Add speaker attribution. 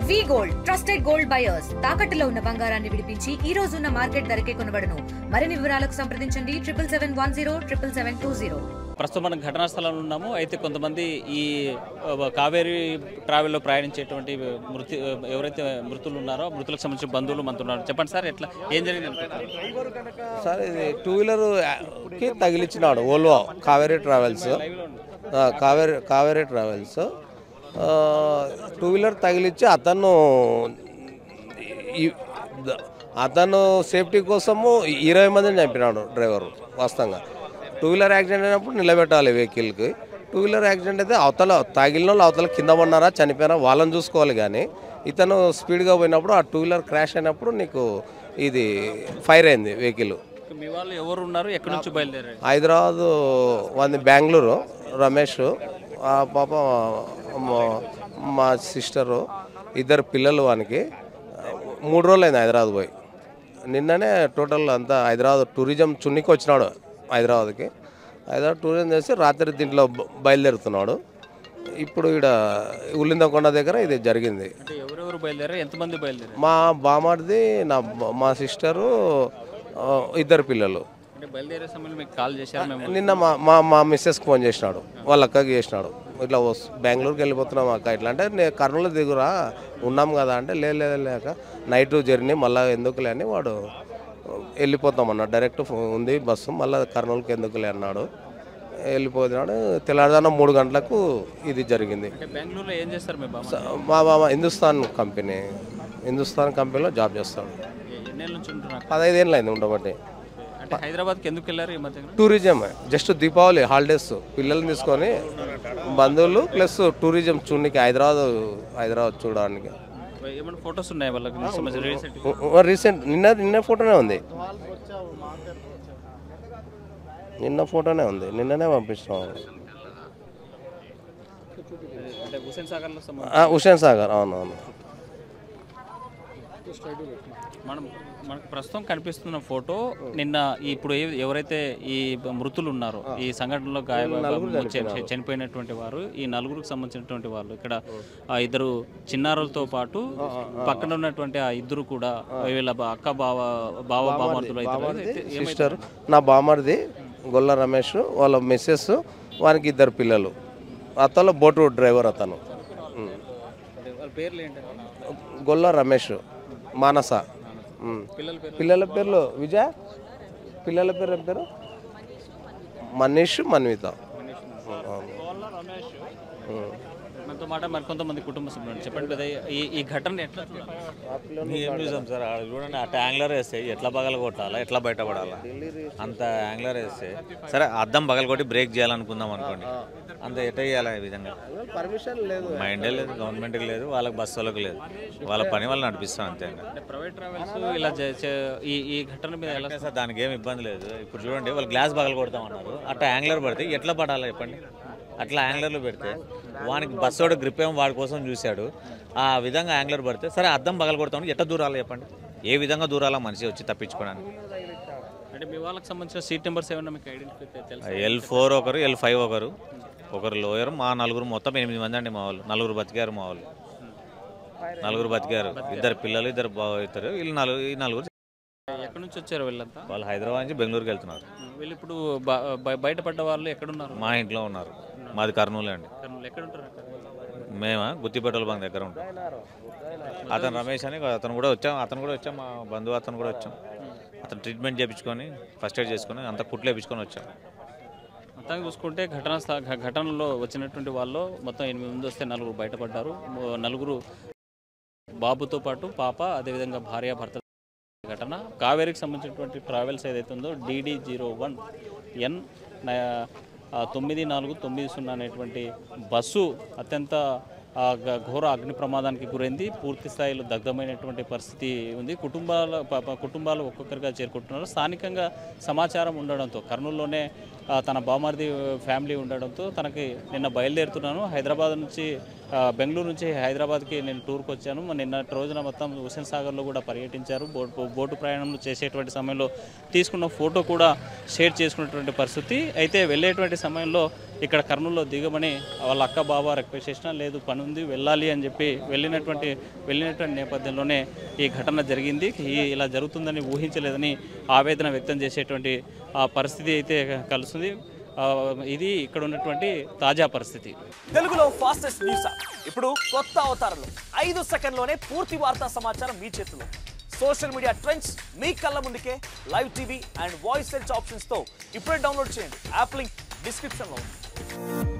Speaker 1: వి gold trusted gold buyers తాకట్టులో ఉన్న బంగారాన్ని విడిపించి ఈ రోజు ఉన్న మార్కెట్ ధరకే కొనబడును. మరిన్ని వివరాలకు సంప్రదించండి 77107720.
Speaker 2: ప్రస్తుతం మనం ఘటనా స్థలంలో ఉన్నాము. అయితే కొంతమంది ఈ కావేరీ ట్రావెల్లో ప్రయాణించేటువంటి ఎవరైతే మృతులు ఉన్నారో మృతులకు సంబంధించిన బంధువులు మనతో ఉన్నారు. చెప్పండి సార్, ఎట్లా ఏం జరిగింది
Speaker 3: సార్? ఇది 2-వీలర్కి తగిలిచ్చినాడు Volvo Kaveri travels. Kaveri travels two wheeler తగిలిచ్చి అతను సేఫ్టీ కోసము 20 మందిని చంపినాడు డ్రైవరు. వాస్తవంగా 2-వీలర్ యాక్సిడెంట్ అయినప్పుడు నిలబెట్టాలి వెహికల్కి. 2-వీలర్ యాక్సిడెంట్ అయితే అవతల తగిలిన వాళ్ళు అవతల కింద పడినారా చనిపోయినా వాళ్ళని చూసుకోవాలి. కానీ ఇతను స్పీడ్గా పోయినప్పుడు ఆ 2-వీలర్ క్రాష్ అయినప్పుడు నీకు ఇది ఫైర్ అయింది వెహికల్.
Speaker 2: మీ వాళ్ళు ఎవరు ఉన్నారు? ఎక్కడి నుంచి బయలుదేరారు?
Speaker 3: హైదరాబాద్ వాది బెంగళూరు రమేష్, ఆ పాప మా సిస్టరు, 2 పిల్లలు. వానికి 3 రోజులు అయింది హైదరాబాద్ పోయి. నిన్ననే టోటల్ అంతా హైదరాబాద్ టూరిజం చున్నీకి వచ్చినాడు హైదరాబాద్కి. హైదరాబాద్ టూరిజం చేసి రాత్రి దీంట్లో బయలుదేరుతున్నాడు. ఇప్పుడు ఇక్కడ ఉల్లిందకొండ దగ్గర ఇది జరిగింది.
Speaker 2: ఎవరెవరు బయలుదేరారు? ఎంతమంది బయలుదేరారు?
Speaker 3: మా బామార్ది, మా సిస్టరు, 2 పిల్లలు.
Speaker 2: బయలుదేరే సమయంలో మీకు కాల్ చేశారు?
Speaker 3: నిన్న మా మిస్సెస్కి ఫోన్ చేసినాడు, వాళ్ళ అక్కకి చేసినాడు. ఇట్లా బెంగళూరుకి వెళ్ళిపోతున్నాం అక్క, ఇట్లా అంటే నేను కర్నూలు దిగురా ఉన్నాం కదా అంటే లేక నైట్ జర్నీ మళ్ళీ ఎందుకులే అని వాడు వెళ్ళిపోతాం అన్నాడు. డైరెక్ట్ ఉంది బస్సు, మళ్ళీ కర్నూలుకి ఎందుకులే అన్నాడు. వెళ్ళిపోతున్నాడు. తెల్లారుజామున 3 గంటలకు ఇది జరిగింది.
Speaker 2: బెంగళూరులో ఏం చేస్తారు మీ బాబు?
Speaker 3: మా బాబా హిందుస్థాన్ కంపెనీలో జాబ్ చేస్తాడు. 15 ఏళ్ళు అయింది ఉండబట్టి.
Speaker 2: హైదరాబాద్కి ఎందుకు వెళ్ళారు ఈ మధ్య?
Speaker 3: టూరిజం, జస్ట్ దీపావళి హాలిడేస్ పిల్లల్ని తీసుకొని బంధువులు ప్లస్ టూరిజం చూడడానికి హైదరాబాద్ చూడడానికి.
Speaker 2: ఏమైనా ఫొటోస్ ఉన్నాయి వాళ్ళకి?
Speaker 3: రీసెంట్ నిన్న ఫోటోనే ఉంది. నిన్ననే పంపిస్తాం. హుస్సేన్ సాగర్. అవునవును.
Speaker 2: మనకు ప్రస్తుతం కనిపిస్తున్న ఫోటో నిన్న ఇప్పుడు ఎవరైతే ఈ మృతులు ఉన్నారో ఈ సంఘటనలో చనిపోయినటువంటి వారు, ఈ 4గురికి సంబంధించినటువంటి వాళ్ళు. ఇక్కడ 2 చిన్నారులతో పాటు పక్కన ఉన్నటువంటి ఆ 2 కూడా వీళ్ళ అక్క బామర్దులు అయితే.
Speaker 3: సిస్టర్ నా బామర్ది గొల్ల రమేష్, వాళ్ళ మిస్సెస్, వానికి 2 పిల్లలు. అతను బోటు డ్రైవర్. అతను
Speaker 2: పేర్లు ఏంటి?
Speaker 3: గొల్ల రమేష్, మానస. పిల్లల పేర్లు విజయ, పిల్లల పేరు ఏం పేరు? మనీష్, మన్విత.
Speaker 2: మరి కొంతమంది కుటుంబ సభ్యులు చెప్పండి కదా ఈ ఘటన ఎట్లా
Speaker 4: ఏం చూసాం సార్? చూడండి, అట్లా యాంగ్లర్ వేస్తే ఎట్లా పగల కొట్టాలా, ఎట్లా బయటపడాలా, అంత యాంగ్లర్ వేస్తే సరే అద్దం పగల కొట్టి బ్రేక్ చేయాలనుకుందాం అనుకోండి, అంత ఎట్లా చేయాలి? ఈ విధంగా
Speaker 3: పర్మిషన్ లేదు,
Speaker 4: మైండే లేదు, గవర్నమెంట్కి లేదు, వాళ్ళకి బస్సు వాళ్ళకి లేదు, వాళ్ళ పని వాళ్ళు నడిపిస్తాం అంతే.
Speaker 2: ప్రైవేట్ ట్రావెల్స్ ఇలా ఈ ఘటన మీద ఎలా
Speaker 4: సార్? దానికి ఏమి ఇబ్బంది లేదు. ఇప్పుడు చూడండి, వాళ్ళు గ్లాస్ పగల కొడతామన్నారు, అట్లా యాంగ్లర్ పడితే ఎట్లా పడాలా చెప్పండి? అట్లా యాంగ్లర్లో పెడితే వానికి బస్సు వాడు గ్రిప్ ఏమో వాడి కోసం చూశాడు, ఆ విధంగా యాంగ్లర్ పడితే సరే అద్దం పగల కొడతామని ఎట్లా దూరాలో చెప్పండి? ఏ విధంగా దూరాలా మనిషి వచ్చి తప్పించుకోవడానికి?
Speaker 2: అంటే మీ వాళ్ళకి సంబంధించిన సీట్ నెంబర్స్ ఏమన్నా మీకు ఐడెంటిఫై తెలుసా?
Speaker 4: L4 ఒకరు, L5 ఒకరు లోయర్. మా 4 మొత్తం 8 మంది అండి. మా వాళ్ళు 4 బతికారు. మా వాళ్ళు 4 బతికారు. 2 పిల్లలు, 2 అవుతారు. వీళ్ళు 4
Speaker 2: ఎక్కడి నుంచి వచ్చారు వీళ్ళంతా?
Speaker 4: వాళ్ళు హైదరాబాద్ నుంచి బెంగళూరుకి వెళ్తున్నారు.
Speaker 2: వీళ్ళు ఇప్పుడు బయటపడ్డ వాళ్ళు ఎక్కడున్నారు?
Speaker 4: మా ఇంట్లో ఉన్నారు. మాది కర్నూలు అండి.
Speaker 2: ఎక్కడ ఉంటారు?
Speaker 4: మేమా గుత్తి పెట్రోల్ బంక్ దగ్గర ఉంటాం. అతను రమేష్ అని అతను కూడా వచ్చాం. మా బంధువు అతను కూడా వచ్చాం. అతను ట్రీట్మెంట్ చేయించుకొని ఫస్ట్ ఎయిడ్ చేసుకొని అంతా కుట్లు వేయించుకొని వచ్చాం.
Speaker 2: మొత్తాన్ని చూసుకుంటే ఘటనలో వచ్చినటువంటి వాళ్ళు మొత్తం 8 మంది వస్తే 4 బయటపడ్డారు. 4 బాబుతో పాటు పాప, అదేవిధంగా భార్య భర్త. ఘటన కావేరీకి సంబంధించినటువంటి ట్రావెల్స్ ఏదైతే ఉందో DD01N9490 అనేటువంటి బస్సు అత్యంత ఘోర అగ్ని ప్రమాదానికి గురైంది. పూర్తి స్థాయిలో దగ్ధమైనటువంటి పరిస్థితి ఉంది. కుటుంబాలు ఒక్కొక్కరిగా చేరుకుంటున్నారు. స్థానికంగా సమాచారం ఉండడంతో కర్నూలులోనే తన బామర్ది ఫ్యామిలీ ఉండడంతో తనకి నిన్న బయలుదేరుతున్నాను, హైదరాబాద్ నుంచి బెంగళూరు నుంచి హైదరాబాద్కి నేను టూర్కి వచ్చాను. నిన్నటి రోజున మొత్తం హుస్సేన్ సాగర్లో కూడా పర్యటించారు. బోటు ప్రయాణంలో చేసేటువంటి సమయంలో తీసుకున్న ఫోటో కూడా షేర్ చేసుకున్నటువంటి పరిస్థితి. అయితే వెళ్ళేటువంటి సమయంలో ఇక్కడ కర్నూలులో దిగమని వాళ్ళ అక్క బాబా రిక్వెస్ట్ చేసినా లేదు పని ఉంది వెళ్ళాలి అని చెప్పి వెళ్ళినటువంటి నేపథ్యంలోనే ఈ ఘటన జరిగింది. ఇలా జరుగుతుందని ఊహించలేదని ఆవేదన వ్యక్తం చేసేటువంటి పరిస్థితి అయితే కలుస్తుంది. ఇది ఇక్కడ ఉన్నటువంటి తాజా పరిస్థితి.
Speaker 5: తెలుగులో ఫాస్టెస్ట్ న్యూస్ ఇప్పుడు కొత్త అవతారంలో 5 సెకండ్లోనే పూర్తి వార్తా సమాచారం మీ చేతిలో. సోషల్ మీడియా ట్రెండ్స్ మీ కళ్ళ ముందుకే live TV and voice search options తో ఇప్పుడే డౌన్లోడ్ చేయండి. యాప్ లింక్ డిస్క్రిప్షన్ లో ఉంది.